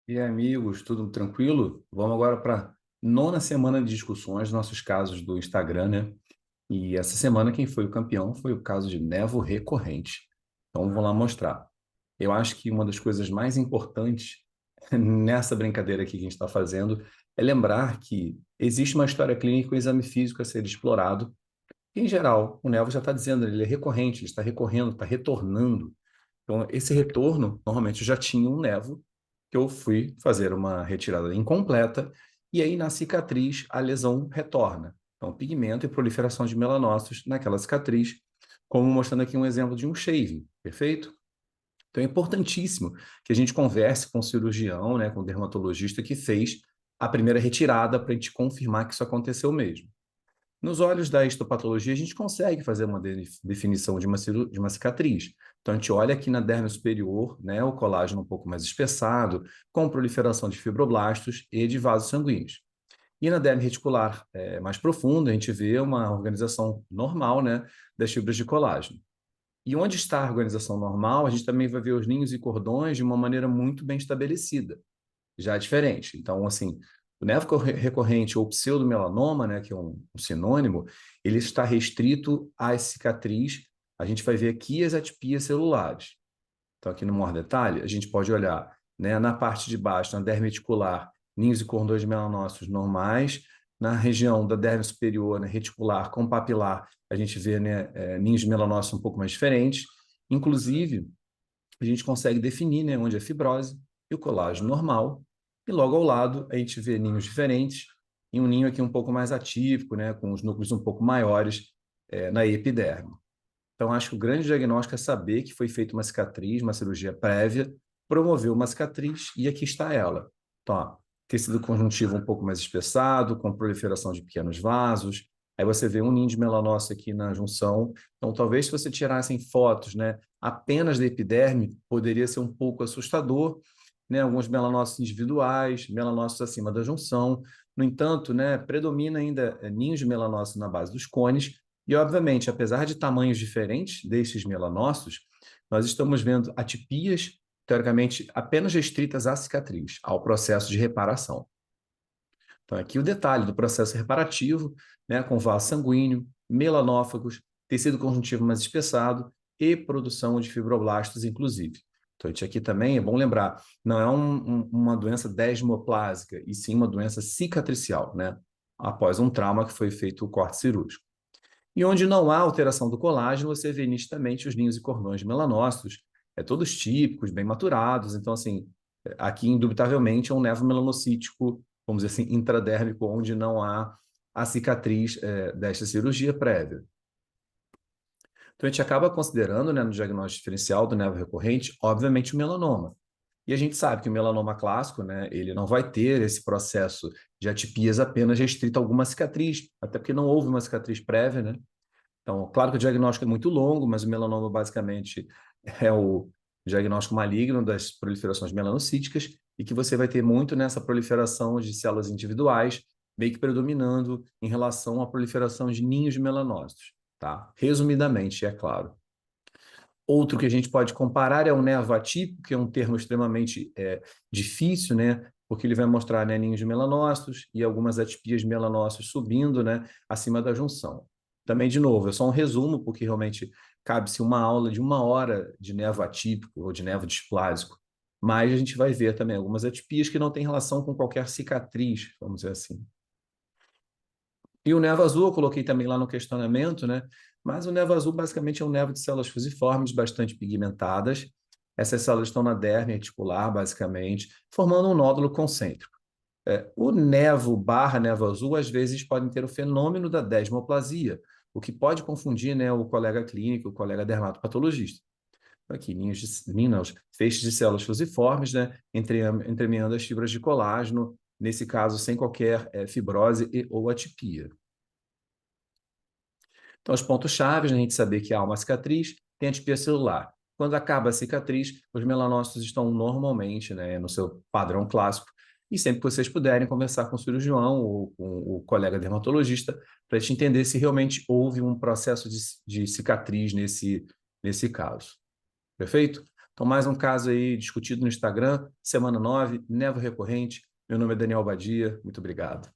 E aí, amigos, tudo tranquilo? Vamos agora para a nona semana de discussões, nossos casos do Instagram, né? E essa semana quem foi o campeão foi o caso de nevo recorrente. Então vamos lá mostrar. Eu acho que uma das coisas mais importantes nessa brincadeira aqui que a gente está fazendo é lembrar que existe uma história clínica e um exame físico a ser explorado. E, em geral, o nevo já está dizendo, ele é recorrente, ele está recorrendo, está retornando. Então, esse retorno, normalmente eu já tinha um nevo, que eu fui fazer uma retirada incompleta, e aí na cicatriz a lesão retorna. Então, pigmento e proliferação de melanócitos naquela cicatriz, como mostrando aqui um exemplo de um shaving, perfeito? Então, é importantíssimo que a gente converse com o cirurgião, né, com o dermatologista que fez a primeira retirada para a gente confirmar que isso aconteceu mesmo. Nos olhos da histopatologia, a gente consegue fazer uma definição de de uma cicatriz. Então, a gente olha aqui na derme superior, né, o colágeno um pouco mais espessado, com proliferação de fibroblastos e de vasos sanguíneos. E na derme reticular mais profunda, a gente vê uma organização normal, né, das fibras de colágeno. E onde está a organização normal, a gente também vai ver os ninhos e cordões de uma maneira muito bem estabelecida, já é diferente. Então, assim, o nevo recorrente ou pseudomelanoma, né, que é um sinônimo, ele está restrito à cicatriz. A gente vai ver aqui as atipias celulares. Então, aqui no maior detalhe, a gente pode olhar, né, na parte de baixo, na derme reticular, ninhos e cordões de melanócitos normais. Na região da derme superior, né, reticular com papilar, a gente vê, né, ninhos de melanócitos um pouco mais diferentes. Inclusive, a gente consegue definir, né, onde é fibrose e o colágeno normal. E logo ao lado, a gente vê ninhos diferentes e um ninho aqui um pouco mais atípico, né, com os núcleos um pouco maiores na epiderme. Então, acho que o grande diagnóstico é saber que foi feita uma cicatriz, uma cirurgia prévia, promoveu uma cicatriz e aqui está ela. Então, ó, tecido conjuntivo um pouco mais espessado, com proliferação de pequenos vasos. Aí você vê um ninho de melanócito aqui na junção. Então, talvez se você tirassem fotos, né, apenas da epiderme, poderia ser um pouco assustador, né, alguns melanócitos individuais, melanócitos acima da junção. No entanto, né, predomina ainda ninhos de melanócito na base dos cones, e, obviamente, apesar de tamanhos diferentes desses melanócitos, nós estamos vendo atipias, teoricamente, apenas restritas à cicatriz, ao processo de reparação. Então, aqui o detalhe do processo reparativo, né, com vaso sanguíneo, melanófagos, tecido conjuntivo mais espessado e produção de fibroblastos, inclusive. Então, isso aqui também é bom lembrar, não é uma doença desmoplásica, e sim uma doença cicatricial, né, após um trauma que foi feito o corte cirúrgico. E onde não há alteração do colágeno, você vê nitidamente os ninhos e cordões de melanócitos, todos típicos, bem maturados. Então, assim, aqui, indubitavelmente, é um nevo melanocítico, vamos dizer assim, intradérmico, onde não há a cicatriz desta cirurgia prévia. Então, a gente acaba considerando, né, no diagnóstico diferencial do nevo recorrente, obviamente, o melanoma. E a gente sabe que o melanoma clássico, né, ele não vai ter esse processo de atipias apenas restrito a alguma cicatriz, até porque não houve uma cicatriz prévia, né? Então, claro que o diagnóstico é muito longo, mas o melanoma basicamente é o diagnóstico maligno das proliferações melanocíticas e que você vai ter muito nessa proliferação de células individuais, meio que predominando em relação à proliferação de ninhos de melanócitos, tá? Resumidamente, é claro. Outro que a gente pode comparar é o nevo atípico, que é um termo extremamente difícil, né? Porque ele vai mostrar, né, ninhos de melanócitos e algumas atipias de melanócitos subindo, né, acima da junção. Também, de novo, é só um resumo, porque realmente cabe-se uma aula de 1 hora de nevo atípico ou de nevo displásico. Mas a gente vai ver também algumas atipias que não têm relação com qualquer cicatriz, vamos dizer assim. E o nevo azul eu coloquei também lá no questionamento, né? Mas o nevo azul basicamente é um nevo de células fusiformes bastante pigmentadas. Essas células estão na derme reticular, basicamente, formando um nódulo concêntrico. O nevo barra nevo azul, às vezes, podem ter o fenômeno da desmoplasia, o que pode confundir, né, o colega clínico, o colega dermatopatologista. Aqui, ninhos, feixes de células fusiformes, né, entremeando as fibras de colágeno, nesse caso, sem qualquer fibrose ou atipia. Então, os pontos chaves, né, a gente saber que há uma cicatriz, tem atipia celular. Quando acaba a cicatriz, os melanócitos estão normalmente, né, no seu padrão clássico. E sempre que vocês puderem conversar com o cirurgião ou com o colega dermatologista, para a gente entender se realmente houve um processo de cicatriz nesse caso. Perfeito? Então, mais um caso aí discutido no Instagram, semana 9, Nevo recorrente. Meu nome é Daniel Badia, muito obrigado.